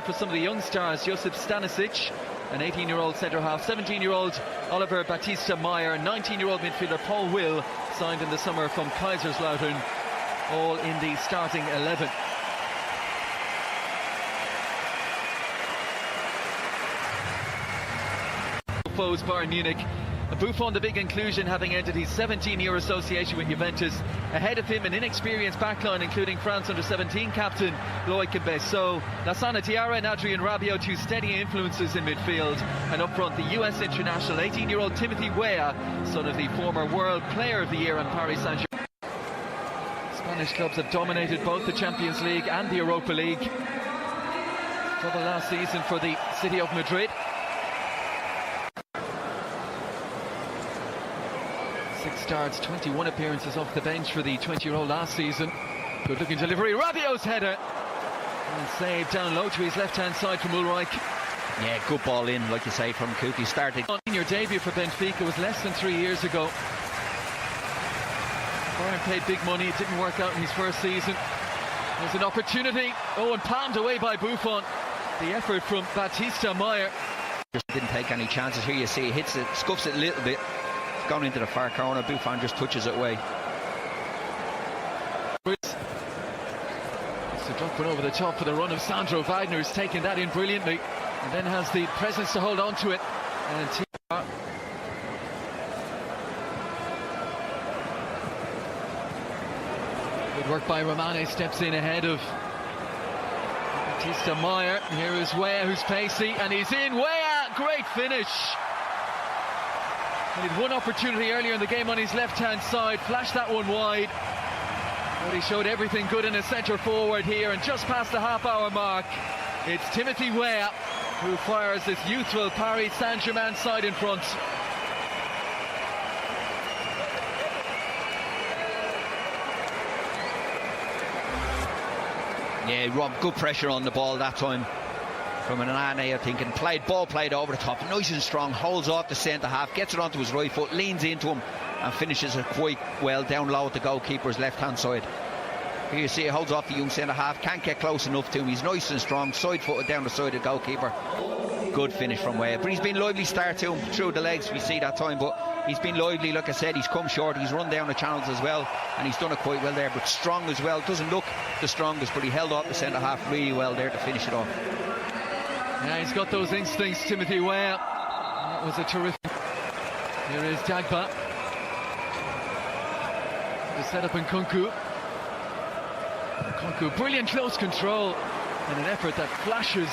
For some of the young stars, Josip Stanisic, an 18-year-old centre-half, 17-year-old Oliver Batista Meyer, 19-year-old midfielder Paul Will, signed in the summer from Kaiserslautern, all in the starting 11. Foes Bayern Munich. Buffon, the big inclusion, having ended his 17-year association with Juventus. Ahead of him, an inexperienced backline, including France under-17 captain Loic Besso, Lassana Diarra and Adrien Rabiot, two steady influences in midfield. And up front, the US international, 18-year-old Timothy Weah, son of the former World Player of the Year and Paris Saint-Germain. Spanish clubs have dominated both the Champions League and the Europa League. Trouble last season for the city of Madrid. 6 starts, 21 appearances off the bench for the 20-year-old last season. Good looking delivery, Rabiot's header, and saved down low to his left-hand side from Ulreich. Yeah, good ball in, like you say, from Kuki. Started on your debut for Benfica was less than 3 years ago. Bayern paid big money, it didn't work out in his first season. There's an opportunity, and palmed away by Buffon. The effort from Batista Meyer. Just didn't take any chances. Here you see he hits it, scuffs it a little bit. Gone into the far corner. Buffon just touches it away. It's a drop one over the top for the run of Sandro Wagner, who's taken that in brilliantly and then has the presence to hold on to it. And good work by Romane, steps in ahead of Batista Meyer. Here is Weah, who's pacey, and he's in. Weah, great finish. He had one opportunity earlier in the game on his left-hand side, flashed that one wide, but he showed everything good in a centre forward here. And just past the half-hour mark, it's Timothy Weah who fires this youthful Paris Saint-Germain side in front. Yeah, Rob, good pressure on the ball that time from an Anane, I think, and ball played over the top, nice and strong, holds off the centre half, gets it onto his right foot, leans into him and finishes it quite well down low at the goalkeeper's left hand side. Here you see he holds off the young centre half, can't get close enough to him. He's nice and strong, side footed down the side of the goalkeeper. Good finish from Weah, but he's been lively start to him through the legs, we see that time, but he's been lively. Like I said, he's come short, he's run down the channels as well, and he's done it quite well there, but strong as well. Doesn't look the strongest, but he held off the centre half really well there to finish it off. Yeah, he's got those instincts, Timothy Weah. That was a terrific. Here is Dagba. The setup in Nkunku. Nkunku, brilliant close control and an effort that flashes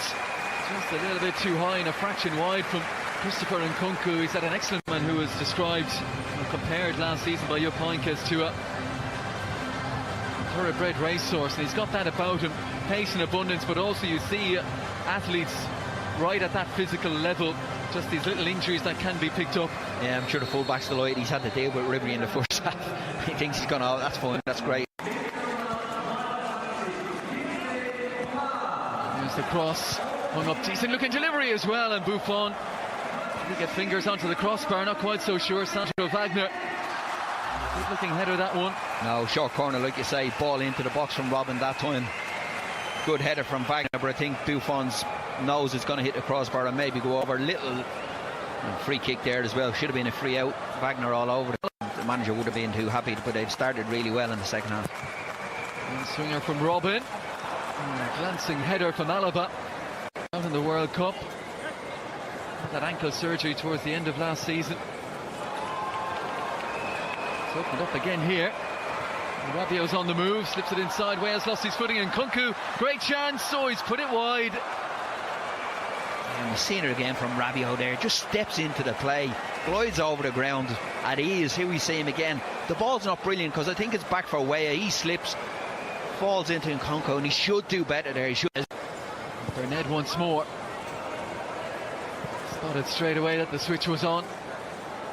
just a little bit too high and a fraction wide from Christopher Nkunku. He's had an excellent man who was described and compared last season by Jupp Heynckes to a thoroughbred racehorse, and he's got that about him, pace and abundance, but also you see athletes right at that physical level, just these little injuries that can be picked up. Yeah, I'm sure the fullback's delighted. He's had to deal with Ribery in the first half. He thinks he's gone, oh, that's fine, that's great. There's the cross, hung up, decent looking delivery as well, and Buffon did get fingers onto the crossbar, not quite so sure. Sandro Wagner, good looking header that one. No, short corner, like you say, ball into the box from Robin that time. Good header from Wagner, but I think Buffon's knows it's going to hit the crossbar and maybe go over. Little free kick there as well, should have been a free out. Wagner all over it. The manager would have been too happy, but they've started really well in the second half. And swinger from Robin, and a glancing header from Alaba out in the World Cup. That ankle surgery towards the end of last season. It's opened up again here. Rabiot's on the move, slips it inside. Wales lost his footing, and Nkunku, great chance, so he's put it wide. And we've seen it again from Rabiot there, just steps into the play, glides over the ground at ease. Here we see him again. The ball's not brilliant because I think it's back for Weah. He slips, falls into Nkunku, and he should do better there. He should. Burnett once more. Spotted straight away that the switch was on.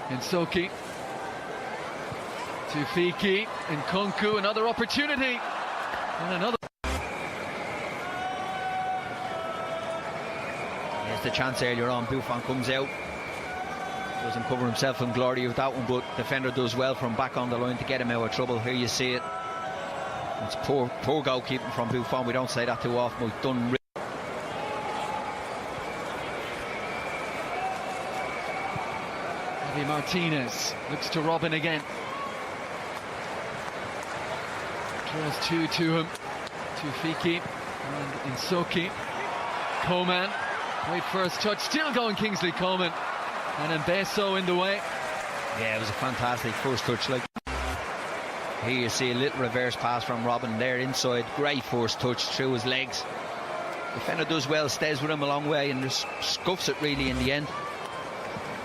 Nsoki to Fiki, Nkunku, another opportunity, and another. There's the chance earlier on. Buffon comes out, doesn't cover himself in glory with that one, but defender does well from back on the line to get him out of trouble. Here you see it. It's poor goalkeeping from Buffon. We don't say that too often. We've done Martinez looks to Robin again. Draws two to him. To Fiki and Insoki. Coman. Great first touch. Still going Kingsley Coman. And Mbeso in the way. Yeah, it was a fantastic first touch. Like, here you see a little reverse pass from Robin there inside. Great first touch through his legs. Defender does well, stays with him a long way and just scuffs it really in the end.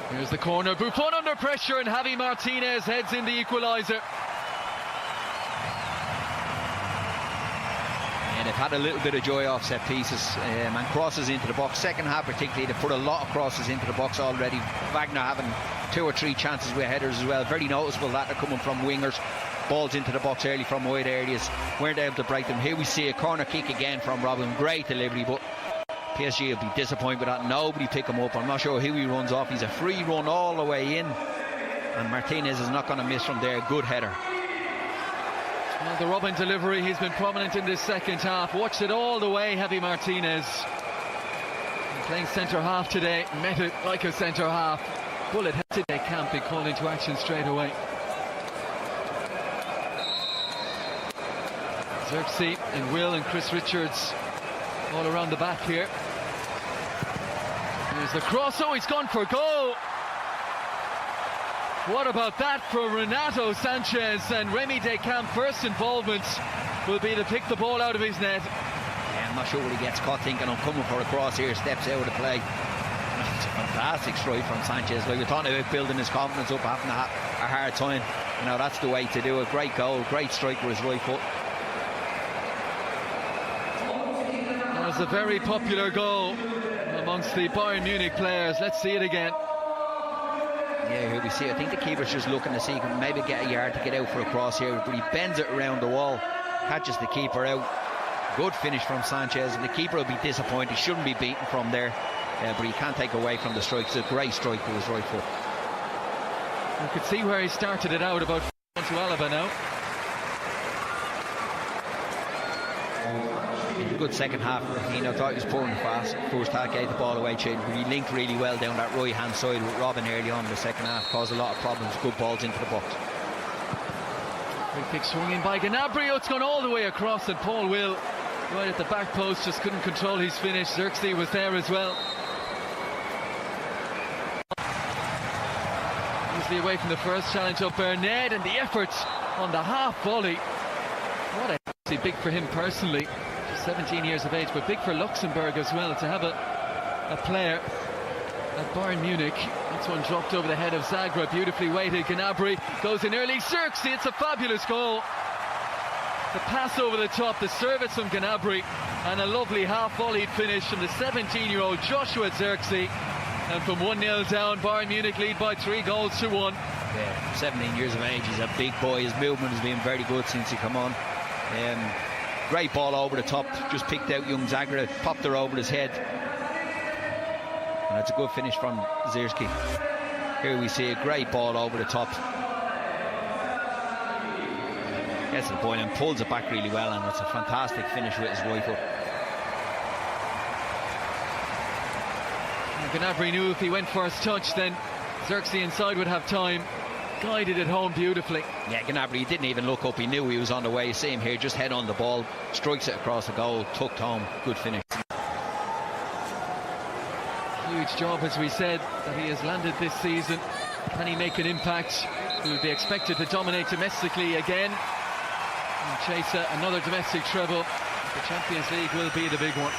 Here's the corner. Buffon under pressure and Javi Martinez heads in the equaliser. Yeah, they've had a little bit of joy off set pieces and crosses into the box. Second half particularly, they put a lot of crosses into the box already. Wagner having 2 or 3 chances with headers as well. Very noticeable that they're coming from wingers. Balls into the box early from wide areas. Weren't able to break them. Here we see a corner kick again from Robin. Great delivery, but PSG will be disappointed with that. Nobody pick him up. I'm not sure who he runs off. He's a free run all the way in. And Martinez is not going to miss from there. Good header. Well, the Robin delivery, he's been prominent in this second half. Watched it all the way, Javi Martinez. Playing centre half today. Met it like a centre half. Bullet head today can't be called into action straight away. Xerxes and Will and Chris Richards all around the back here. Here's the cross. Oh, he's gone for goal. What about that for Renato Sanchez? And Remy Descamps' first involvement will be to pick the ball out of his net. Yeah, I'm not sure what he gets caught thinking. I'm coming for a cross here. Steps out of the play. It's a fantastic strike from Sanchez. Like, we're talking about building his confidence up, having a hard time. You know, that's the way to do it. Great goal, great strike with his right foot. That was a very popular goal amongst the Bayern Munich players. Let's see it again. Yeah, here we see. I think the keeper's just looking to see he can maybe get a yard to get out for a cross here, but he bends it around the wall, catches the keeper out. Good finish from Sanchez, and the keeper will be disappointed. He shouldn't be beaten from there, but he can't take away from the strike. It's a great strike with his right foot. You could see where he started it out, about to Alaba now. In a good second half, I thought he was pouring fast. First half gave the ball away, but he linked really well down that right hand side with Robin early on in the second half. Caused a lot of problems. Good balls into the box. Free kick swung in by Gnabry. It's gone all the way across, and Paul Will right at the back post just couldn't control his finish. Xerxes was there as well. Easily away from the first challenge of Bernard, and the effort on the half volley. What a big for him personally. 17 years of age, but big for Luxembourg as well to have a player at Bayern Munich. That's one dropped over the head of Zagreb, beautifully weighted. Gnabry goes in early. Xerxes, it's a fabulous goal. The pass over the top, the service from Gnabry, and a lovely half-volleyed finish from the 17-year-old Joshua Xerxes. And from 1-0 down, Bayern Munich lead by 3-1. Yeah, 17 years of age. He's a big boy. His movement has been very good since he come on. Great ball over the top, just picked out young Zagreb, popped her over his head, and it's a good finish from Xerxes. Here we see a great ball over the top, gets to the point and pulls it back really well, and it's a fantastic finish with his right foot. Gnabry knew if he went first touch, then Xerxes inside would have time. Guided it home beautifully. Yeah, Gnabry, he didn't even look up. He knew he was on the way. You see him here, just head on the ball, strikes it across the goal, tucked home. Good finish. Huge job, as we said, that he has landed this season. Can he make an impact? He will be expected to dominate domestically again and chase another domestic treble. The Champions League will be the big one.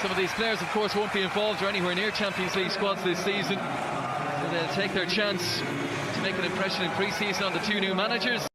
Some of these players, of course, won't be involved or anywhere near Champions League squads this season. So they'll take their chance to make an impression in pre-season on the 2 new managers.